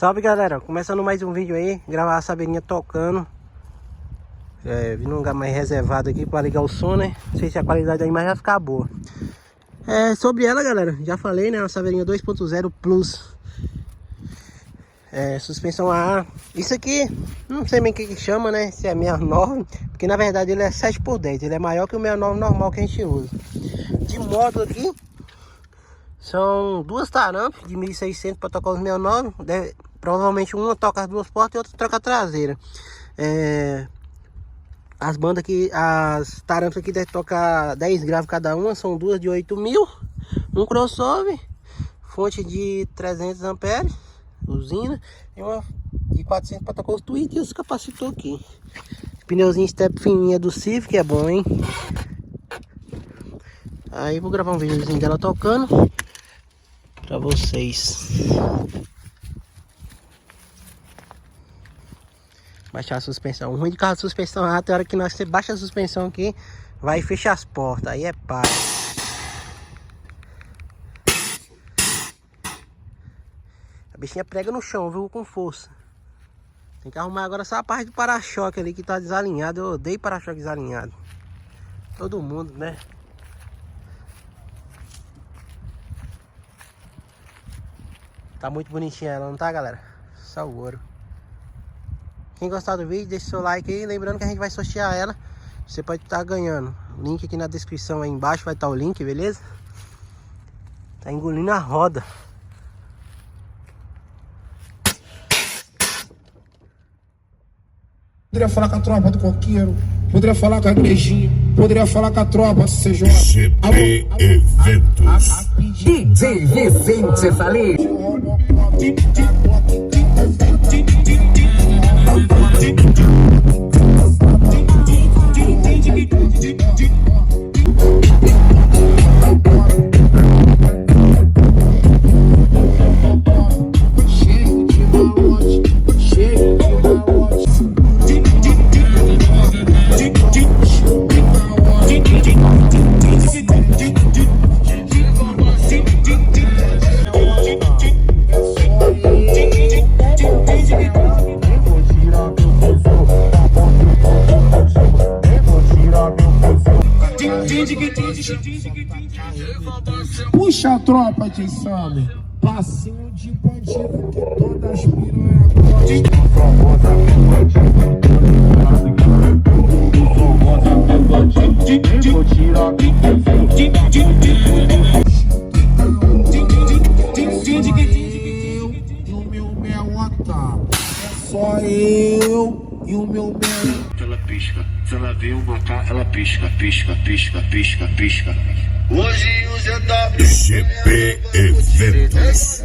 Salve galera, começando mais um vídeo aí, gravar a Saveirinha tocando. Vim num lugar mais reservado aqui para ligar o som, né? Não sei se a qualidade da imagem vai ficar boa. Sobre ela galera, já falei, né? Uma Saveirinha 2.0 Plus. Suspensão AA. Isso aqui, não sei bem o que chama, né? Se é 69, porque na verdade ele é 7x10. Ele é maior que o 69 normal que a gente usa. De moto aqui, são duas tarampes de 1.600 para tocar os 69. Provavelmente uma toca as duas portas e outra troca a traseira. As bandas aqui, as tarampas aqui devem tocar 10 graves cada uma. São duas de 8.000. Um crossover. Fonte de 300 amperes. Usina. E uma de 400 para tocar os tweets e os capacitor aqui. Pneuzinho step fininha do Civic, é bom, hein? Aí vou gravar um videozinho dela tocando pra vocês. Baixar a suspensão. O ruim de carro de suspensão alta é a hora que você baixa a suspensão aqui, vai e fecha as portas. Aí é pá. A bichinha prega no chão, viu? Com força. Tem que arrumar agora só a parte do para-choque ali que tá desalinhado. Eu odeio para-choque desalinhado. Todo mundo, né? Tá muito bonitinha ela, não tá, galera? Só o ouro. Quem gostar do vídeo, deixa seu like aí. Lembrando que a gente vai sortear ela. Você pode estar ganhando. Link aqui na descrição aí embaixo vai estar o link, beleza? Tá engolindo a roda. Poderia falar com a tropa do coqueiro, poderia falar com a igrejinha, poderia falar com a tropa CJ. GP Eventos. DJ Vicente Falei. Puxa a tropa de Summer, passinho de bandido que todas as piranhas e o meu melota. É só eu e o meu melota. Ela pisca, se ela vê uma K, ela pisca, pisca, pisca, pisca, pisca. Hoje o ZW GP Eventos.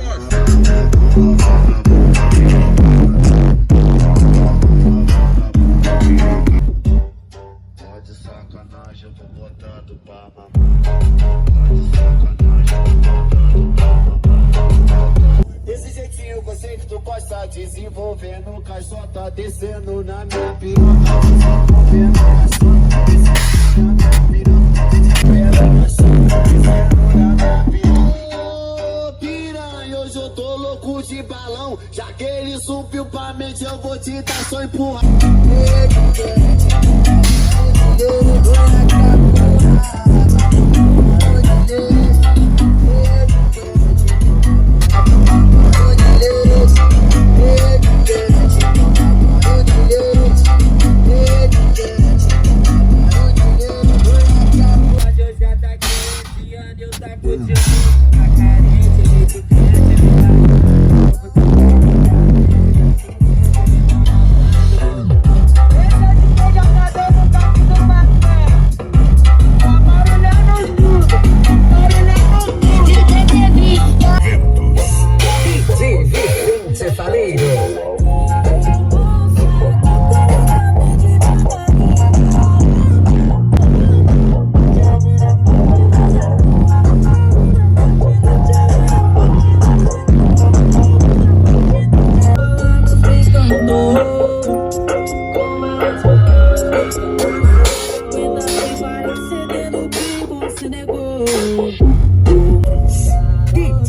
Pode sacanagem, eu vou botando pra mamar. Pode sacanagem, eu vou botando pra mamar. Desse jeitinho eu sei que tu gosta, desenvolvendo caixota, descendo na minha piroca, desenvolvendo caixota, descendo na minha piroca. Piranha, hoje eu tô louco de balão. Já que ele subiu pra mente, eu vou te dar só empurrar.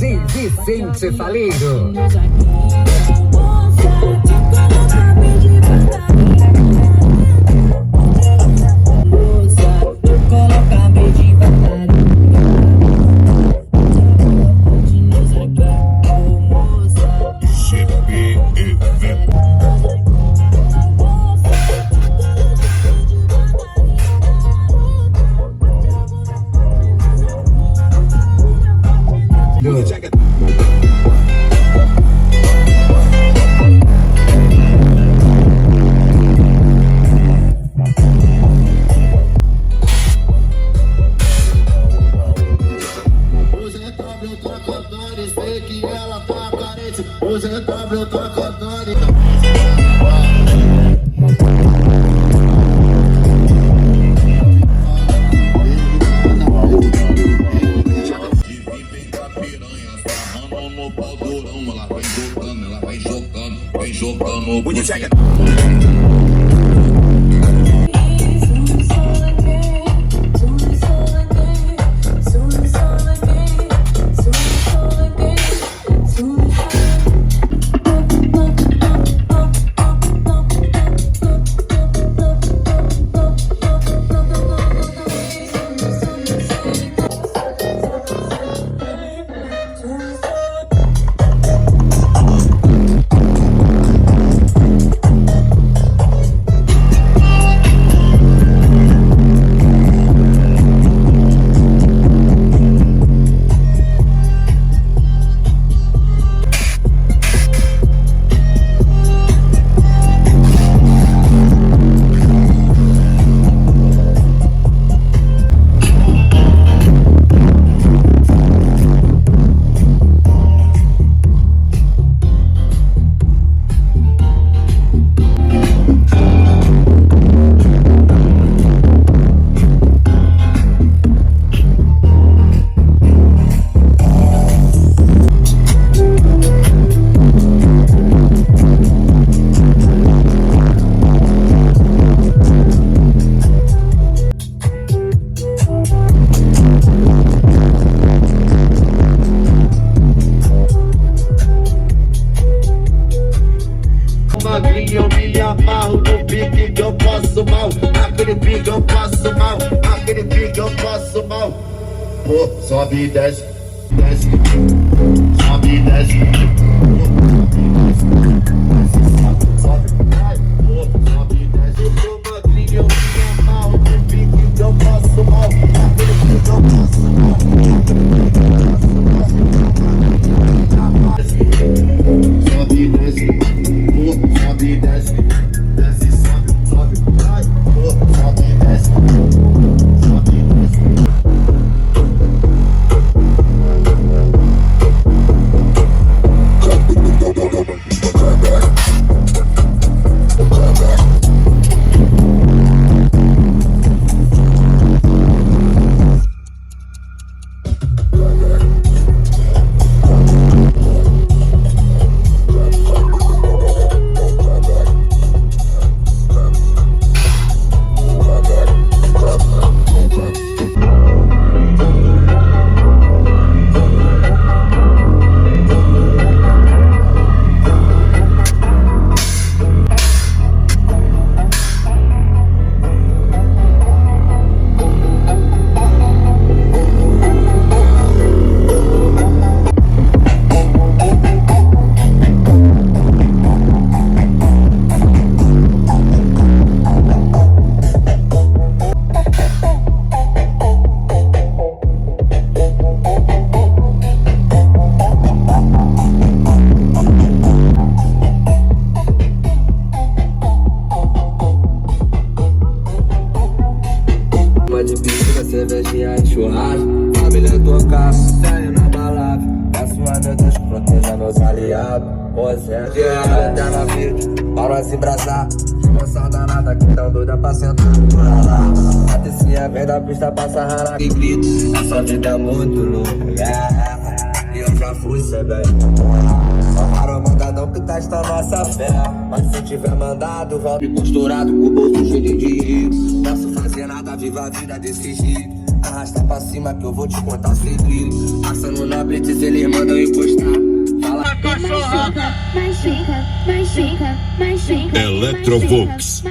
DJ Vicente Faleiro. eu tô cantando. No pau durão, ela vem jogando. When you check it. Eu me amarro no pique que eu passo mal. Aquele pique eu passo mal. Aquele pique eu passo mal. Pô, sobe e desce, desce. Sobe e desce. Sobe, vai. Pô, sobe e desce. Eu sou magrinho, eu me amarro no pique que eu passo mal. Aquele pique eu passo mal. Sobe e desce. Sobe e desce, desce, sobe, vai, sobe e desce, sobe e desce. De piscina, cervejinha e churrasco. Família tocar, sério na balada. Peço a meu Deus que proteja meus aliados. Pois é, até na vida, pra nós embrasar. Moçada nada que tão doida pra sentar. A tecinha vem da pista pra sarrar e grito. Essa vida é muito louca. E eu já fui, cê bem. Só para o mandadão que testa a nossa fé. Mas se tiver mandado, volta costurado com o bolso cheio de rico. Posso fazer nada, viva a vida desse jeito. Arrasta pra cima que eu vou te contar segredo. Passando na blitz, eles mandam encostar. Fala cachorra. Mais chica, mais chica, mais chica. Electrovox.